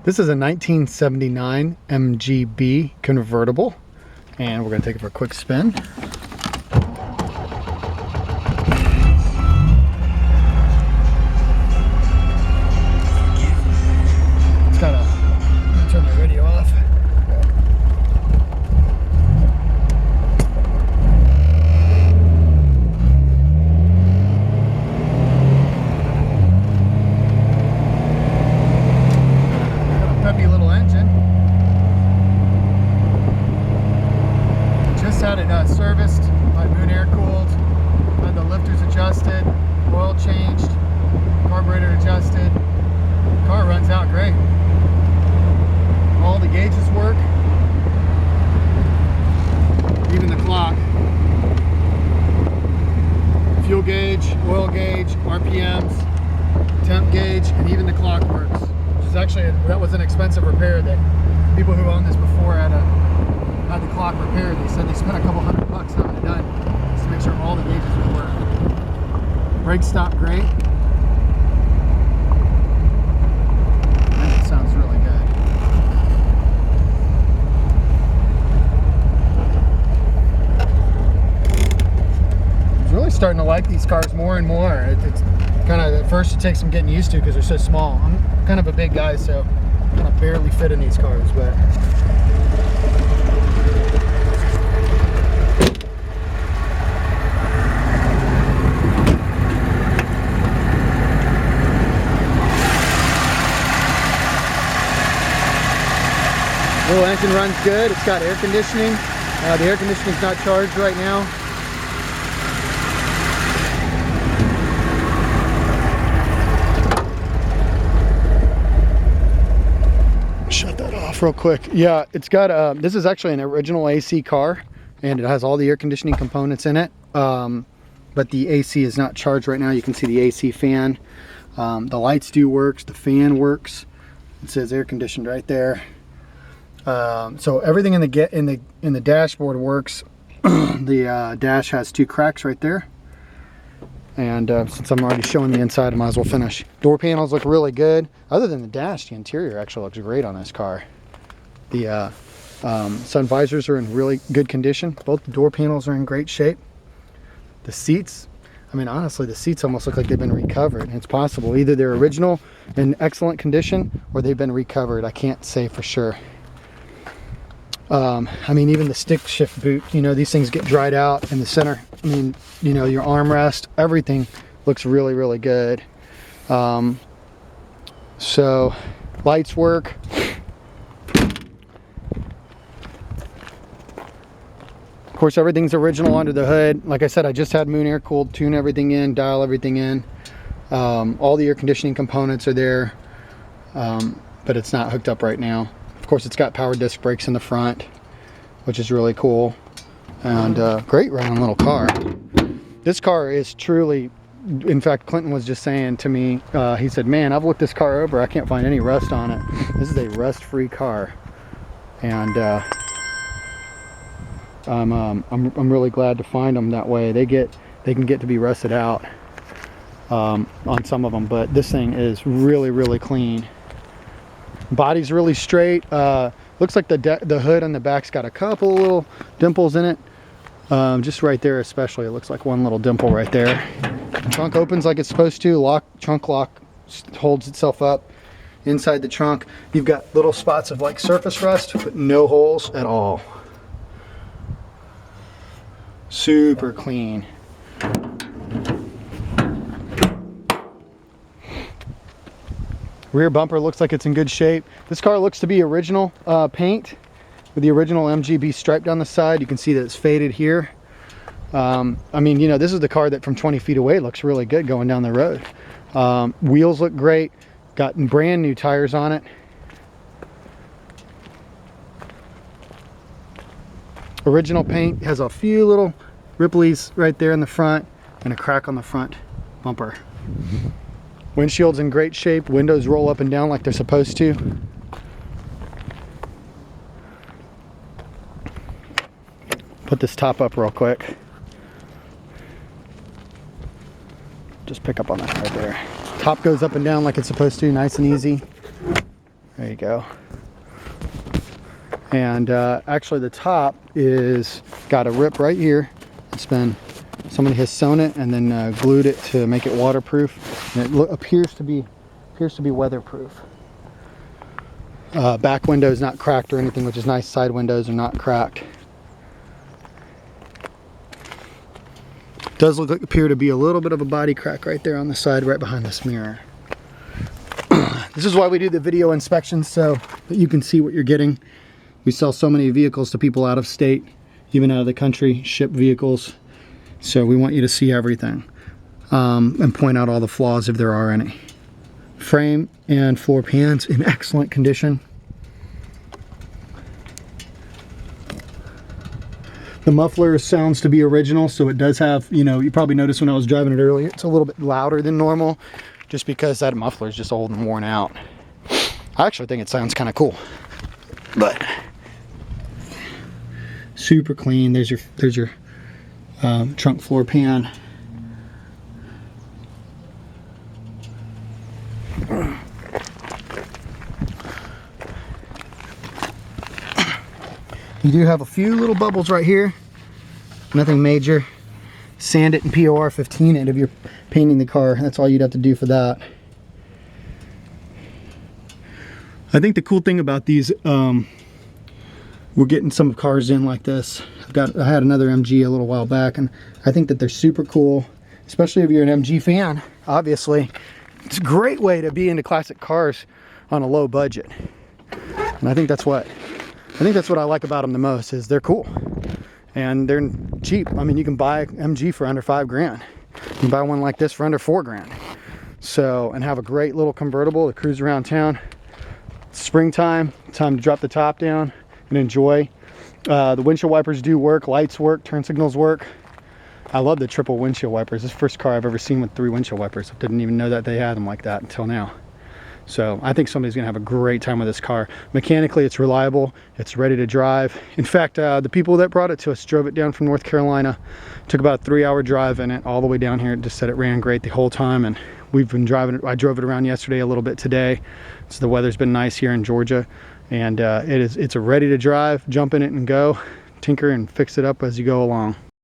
This is a 1979 MGB Convertible, and we're going to take it for a quick spin. It's got a, I'm going to turn my radio off. Peppy little engine. Just had it serviced by Moon Air Cooled. Had the lifters adjusted, oil changed, carburetor adjusted. Car runs out great. All the gauges work, even the clock. Fuel gauge, oil gauge, RPMs, temp gauge, and even the clock works. Actually, that was an expensive repair that people who owned this before had the clock repaired. They said they spent a couple $100 having it done just to make sure all the gauges would work. Brakes stop great. And it sounds really good. I'm really starting to like these cars more and more. It's kind of, at first it takes some getting used to because they're so small. I'm kind of a big guy, so I kind of barely fit in these cars, but little engine runs good. It's got air conditioning. The air conditioning's not charged right now. Shut that off real quick. Yeah, it's got this is actually an original AC car, and it has all the air conditioning components in it, but the AC is not charged right now. You can see the AC fan. The lights do work, the fan works. It says air conditioned right there. So everything in the dashboard works. The dash has 2 cracks right there, and since I'm already showing the inside, I might as well finish. Door panels look really good. Other than the dash, the interior actually looks great on this car. The sun visors are in really good condition. Both the door panels are in great shape. The seats, I mean, honestly, the seats almost look like they've been recovered. It's possible. Either they're original in excellent condition or they've been recovered. I can't say for sure. I mean, even the stick shift boot, you know, these things get dried out in the center. I mean, you know, your armrest, everything looks really, really good. So lights work. Of course, everything's original under the hood. Like I said, I just had Moon Air Cooled, tune everything in, dial everything in. All the air conditioning components are there, but it's not hooked up right now. Of course, it's got power disc brakes in the front, which is really cool, and great round little car. This car is truly, in fact, Clinton was just saying to me, he said, man, I've looked this car over, I can't find any rust on it. This is a rust-free car, and I'm really glad to find them that way. They can get to be rusted out on some of them, but this thing is really, really clean. Body's really straight. Looks like the hood on the back's got a couple little dimples in it. Just right there especially, it looks like one little dimple right there. The trunk opens like it's supposed to. Trunk lock holds itself up. Inside the trunk, you've got little spots of like surface rust, but no holes at all. Super clean. Rear bumper looks like it's in good shape. This car looks to be original paint with the original MGB stripe down the side. You can see that it's faded here. I mean, you know, this is the car that from 20 feet away looks really good going down the road. Wheels look great. Got brand new tires on it. Original paint. Has a few little ripplies right there in the front and a crack on the front bumper. Windshield's in great shape. Windows roll up and down like they're supposed to. Put this top up real quick. Just pick up on that right there. Top goes up and down like it's supposed to, nice and easy. Right There you go. And actually the top is got a rip right here. It's been, somebody has sewn it and then glued it to make it waterproof. And it appears to be weatherproof. Back window is not cracked or anything, which is nice. Side windows are not cracked. Does appear to be a little bit of a body crack right there on the side, right behind this mirror. This is why we do the video inspections, so that you can see what you're getting. We sell so many vehicles to people out of state, even out of the country, ship vehicles. So we want you to see everything and point out all the flaws if there are any. Frame and floor pans in excellent condition. The muffler sounds to be original, so it does have, you know, you probably noticed when I was driving it earlier, it's a little bit louder than normal, just because that muffler is just old and worn out. I actually think it sounds kind of cool, but super clean. There's your trunk floor pan. You do have a few little bubbles right here, nothing major. Sand it and POR 15 it if you're painting the car. That's all you'd have to do for that. I think the cool thing about these, we're getting some cars in like this. I had another MG a little while back, and I think that they're super cool, especially if you're an MG fan. Obviously, it's a great way to be into classic cars on a low budget, and I think that's what I like about them the most, is they're cool and they're cheap. I mean, you can buy MG for under $5 grand. You can buy one like this for under $4 grand. So, and have a great little convertible to cruise around town. Springtime, time to drop the top down and enjoy. The windshield wipers do work, lights work, turn signals work. I love the triple windshield wipers. This is the first car I've ever seen with 3 windshield wipers. I didn't even know that they had them like that until now. So I think somebody's gonna have a great time with this car. Mechanically, it's reliable, it's ready to drive. In fact, the people that brought it to us drove it down from North Carolina, took about a 3-hour drive in it all the way down here. It just said it ran great the whole time, and we've been driving it. I drove it around yesterday, a little bit today. So the weather's been nice here in Georgia, and it's a ready to drive. Jump in it and go, tinker and fix it up as you go along.